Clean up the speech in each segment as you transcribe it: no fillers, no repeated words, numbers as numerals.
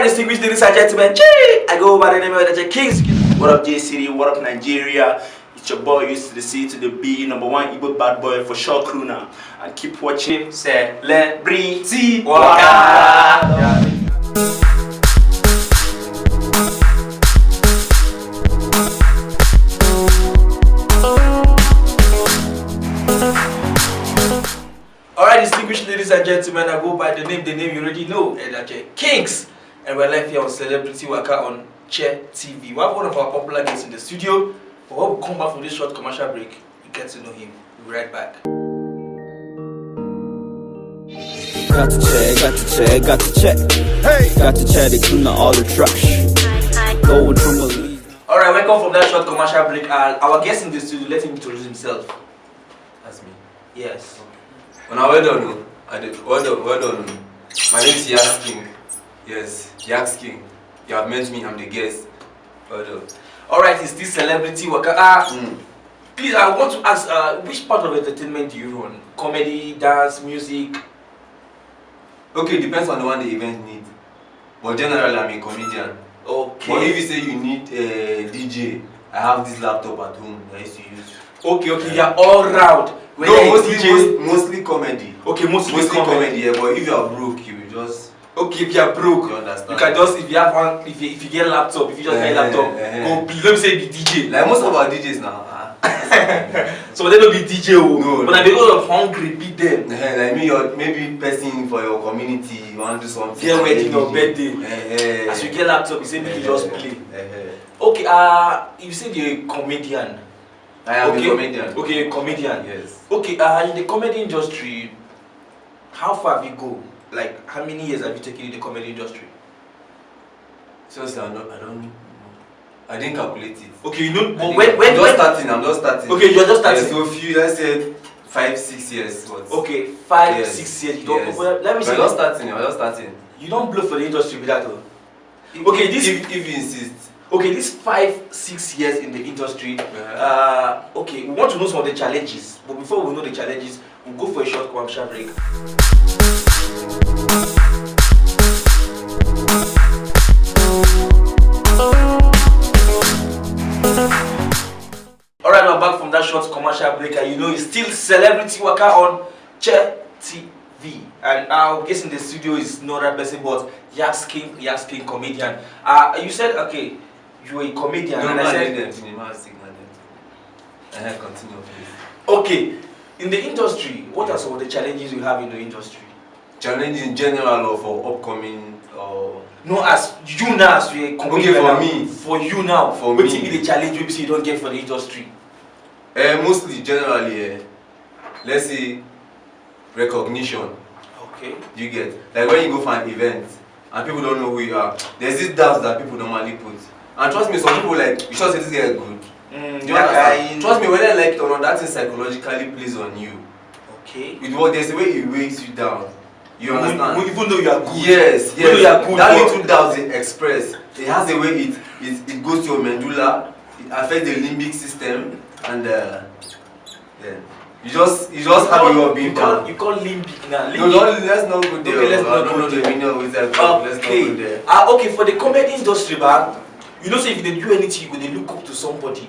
distinguished ladies and gentlemen, I go by the name of Yakzking. What up, J City? What up, Nigeria? It's your boy, used to the C to the B, #1 Igbo bad boy for sure, crew now. And keep watching Celebrity Waka. Alright, distinguished ladies and gentlemen, I go by the name you already know, Yakzking. And we're live here on Celebrity Waka on Chair TV. We have one of our popular guests in the studio. But when we come back from this short commercial break, you get to know him. We'll be right back. Got to check. Hey! Got to check, they clean all the trash. Going from a lead. Alright, welcome from that short commercial break. Our guest in the studio, let him introduce himself. That's me. Yes. Well, well done. Well done. My name is Yakzking. Yes, Yakzking. You have met me, I'm the guest. Well done. Alright, it's this Celebrity Waka. Please, I want to ask, which part of entertainment do you run? Comedy, dance, music? Okay, depends on the one the event needs. But generally, I'm a comedian. Okay. But if you say you need a DJ, I have this laptop at home that I used to use. Okay, you're all round. No, mostly comedy. Okay, mostly comedy, yeah, but if you are broke, you will just... Okay, if you are broke, you understand. You can just, if you have one, if you get a laptop, if you just get a laptop, go be, let me say be DJ. Like most of our DJs now. So they don't be DJ, no, but because of hungry, beat them. Like me, or maybe person for your community, you want to do something. Yeah, wedding or birthday. As you get a laptop, you say you just play. Okay, you said you're a comedian. I am a comedian. Okay, a comedian. Yes. Okay, in the comedy industry, how far have you go? Like, how many years have you taken in the comedy industry? Seriously, I don't know. I didn't calculate it. Okay, you know, but I'm just starting. Okay, you're just starting. So let's say 5-6 years. But okay, 5-6 years. You don't. Well, let me see. I'm just starting. You don't blow for the industry with that, though. Okay, this if you insist. Okay, this 5-6 years in the industry. Okay, we want to know some of the challenges. But before we know the challenges, we'll go for a short commercial break. Alright, we're back from that short commercial break, and you know it's still Celebrity Waka on Chair TV. And our guest in the studio is no other person but Yakzking comedian. You said, okay, you are a comedian. No, and I said, continue, please. okay, in the industry, what are some of the challenges you have in the industry? Challenges in general or for upcoming or... No, as you now, as you a comedian. Okay, for me. For you now. For what me. What be the challenge you don't get for the industry? Mostly, generally, let's say recognition. Okay. You get like when you go for an event and people don't know who you are. There's this doubt that people normally put. And trust me, some people like you should say this guy is good. Trust me, whether I like it or not, that thing psychologically plays on you. Okay. With what there's a way it weighs you down. You understand? Even though you are good. Yes. Even though you are good. That little doubt they express. It has a way it goes to your medulla. It affects the limbic system, and you just have a way of being down. You call limbic now. No, let's not go there. Okay, let's not go there. Let's not go there. Okay, for the comedy industry, man, you know, say if they do anything, you go they look up to somebody.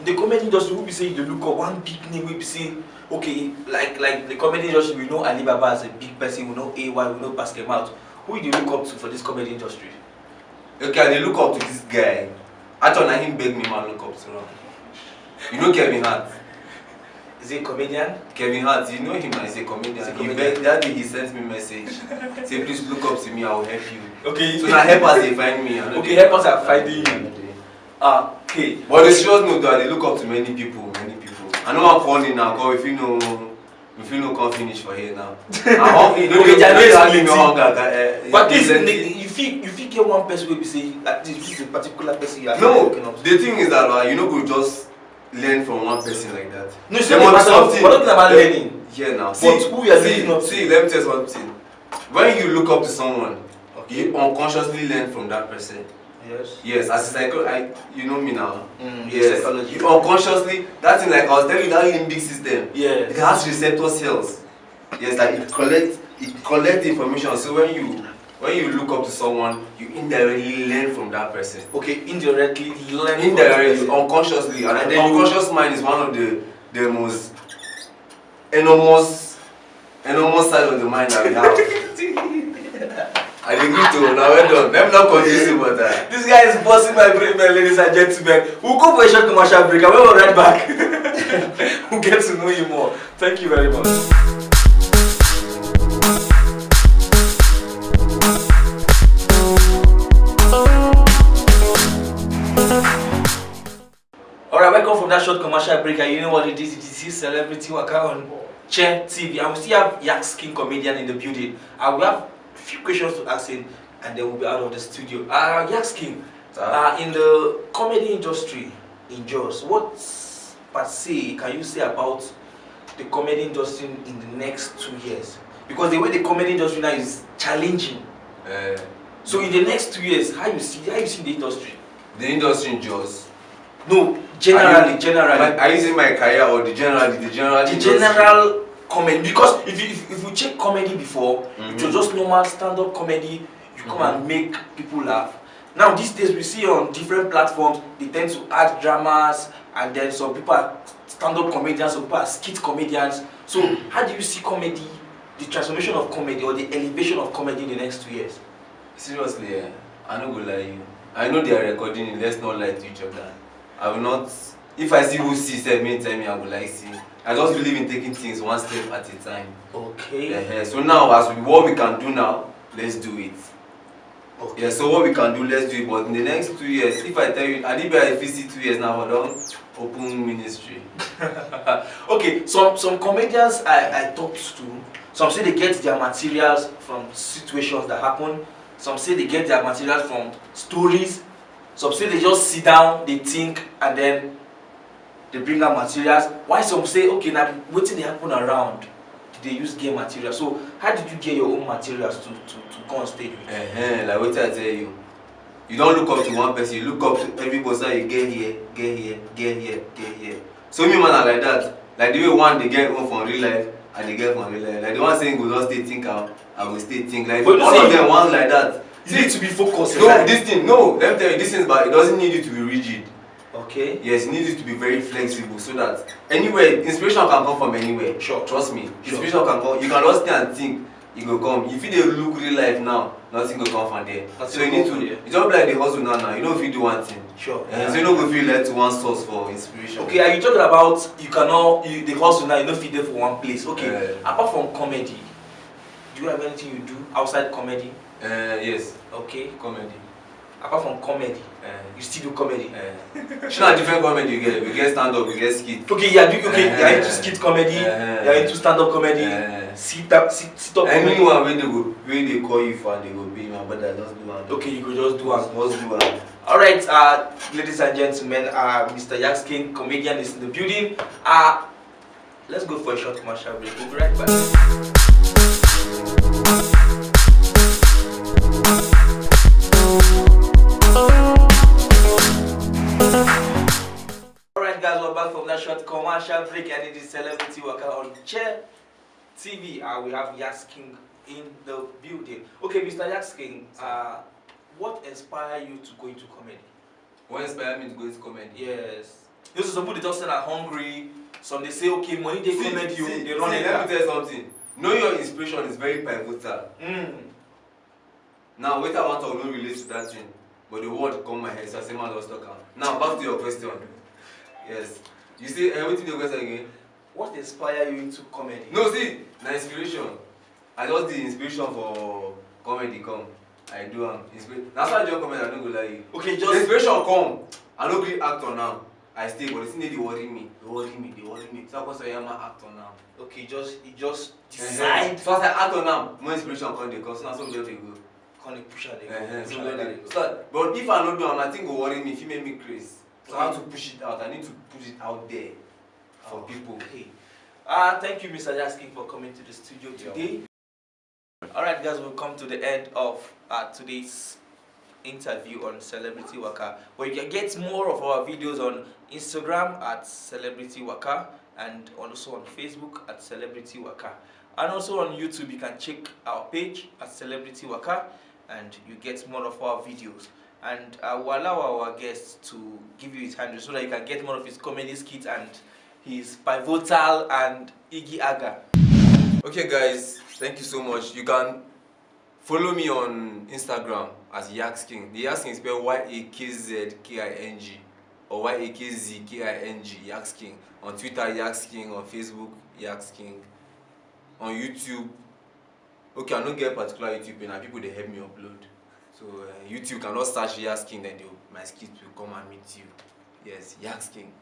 In the comedy industry, we be saying you look up one big name. We be saying, okay, like the comedy industry, we know Alibaba as a big person. We know AY. We know Basket Mouth. Who do you look up to for this comedy industry? Okay, they look up to this guy. Actually, I him beg me man look up to him. You know Kevin Hart. Is he a comedian? Kevin Hart, you know him now, he's a comedian. That day he sent me a message. Say please look up to me, I will help you. Okay. So now help us they find me. Okay, help us are finding you. Okay. But the serious note though, they look up to many people. I know I'm calling now, because if you know can't finish for here now. Okay, but this you feel get one person will be saying like this is a particular person you are looking up to. The thing is that you know go just learn from one person like that. No, it's not something. We're not talking about learning. Yeah, now. But who you are looking up to? See, let me tell you something. When you look up to someone, you unconsciously learn from that person. Yes. Yes, as a psychologist, you know me now. Yes. Psychology. You unconsciously, that thing like I was telling you, that limbic system. Yes. It has receptor cells. Yes, like it collects information. So when you when you look up to someone, you indirectly learn from that person. Okay, indirectly learn. Indirectly, unconsciously, and the unconscious mind is one of the most enormous side of the mind that we have. I agree to now. Well done. Let me not confuse you, but this guy is busting my brain, man, ladies and gentlemen. We'll go for a short commercial break and when we're right back, we'll get to know you more. Thank you very much. Alright, welcome from that short commercial break, and you know what it is? It is Celebrity Waka on Chair TV, and we still have Yakzking comedian in the building. And we have a few questions to ask him, and then we'll be out of the studio. Yakzking, in the comedy industry in Jos, what per se can you say about the comedy industry in the next 2 years? Because the way the comedy industry now is challenging. So in the next 2 years, how you see the industry? The industry in Jos. No, generally. Are you saying my career or the general comedy? Because if you check comedy before, it was just normal stand-up comedy. You come and make people laugh. Now these days we see on different platforms they tend to add dramas, and then some people are stand-up comedians, some people are skit comedians. So how do you see comedy, the transformation of comedy or the elevation of comedy in the next 2 years? Seriously, I no go lie you. I know they are recording it. Let's not lie to each other. I will not. If I see who sees me, tell me I will like see. I just believe in taking things one step at a time. Okay. So now, what we can do now, let's do it. Okay. Yeah. So what we can do, let's do it. But in the next 2 years, if I tell you, I did buy a 2 years now, I don't open ministry. Okay. Some comedians I talked to, some say they get their materials from situations that happen. Some say they get their materials from stories. Some say they just sit down, they think, and then they bring out materials. Why some say, okay, now waiting they happen around, they use game materials. So how did you get your own materials to go on stage with? Like what I tell you, you don't look up to one person, you look up to everybody. So you get here. So me man are like that. Like the way one they get home from real life and they get from real life. Like the one saying go just stay think I will stay think. Like but all of them ones like that. You need to be focused. No, let me tell you, this thing, but it doesn't need you to be rigid. Okay. Yes, it needs you to be very flexible so that anywhere, inspiration can come from anywhere. Sure. Trust me. Inspiration can come. You can just stay and think, it will come. If you don't look real life now, nothing will come from there. So you need to, it's not like the hustle now. You know if you do one thing. Sure. So you don't go feel led to one source for inspiration. Okay, are you talking about the hustle now, you don't fit there for one place? Okay. Apart from comedy, do you have anything you do outside comedy? Yes. Okay. Comedy. Apart from comedy, you still do comedy? It's not different comedy you get. We get stand up, we get skit. Okay, you're into skit comedy, you're into stand up comedy, sit up comedy. Anyone when they call you for, they go be my brother, just do one. Okay, you could just do one. Just do one. Alright, ladies and gentlemen, Mr. Yakzking, comedian, is in the building. Let's go for a short commercial break. We'll be right back. Alright guys, we're back from that short commercial break, and it is Celebrity Waka on Chair TV. We have Yakzking in the building. Okay, Mr. Yakzking, what inspired you to go into comedy? What inspired me to go into comedy? Yes. You know, some people they just say they're hungry. Some they say, okay, money they comedy, they run it. Let me tell you something. Know your inspiration is very pivotal. Now, wait, I want to not relate to that thing, but the word come my head, so I say, man, let's talk out. Now, back to your question. Yes. You see, everything the question again. What inspired you into comedy? No, see, the inspiration. I just the inspiration for comedy come. I do that's why I join comedy. I don't go like you. Okay, the inspiration come. I don't really actor now. I stay, but the thing they worry me. They worry me. So I am an actor now. Okay, you just decide. So as I actor now, more inspiration come. They come. So now some they go. Can they push it? So, but if I don't do, I think go worry me. If you make me crazy, so I have to push it out. I need to put it out there for people. Okay. Thank you, Mr. Yakzking, for coming to the studio today. Alright guys, we've come to the end of today's interview on Celebrity Waka. But you can get more of our videos on Instagram at Celebrity Waka, and also on Facebook at Celebrity Waka. And also on YouTube, you can check our page at Celebrity Waka. and you get more of our videos. And I will allow our guests to give you his handle so that you can get more of his comedy skits and his pivotal and Iggy Aga. Okay guys, thank you so much. You can follow me on Instagram as Yakzking. The Yakzking is spelled Yakzking or Yakzking, Yakzking. On Twitter, Yakzking. On Facebook, Yakzking. On YouTube, okay, I don't get particular YouTube and people they help me upload. So YouTube cannot search Yakzking, then my skits will come and meet you. Yes, Yakzking.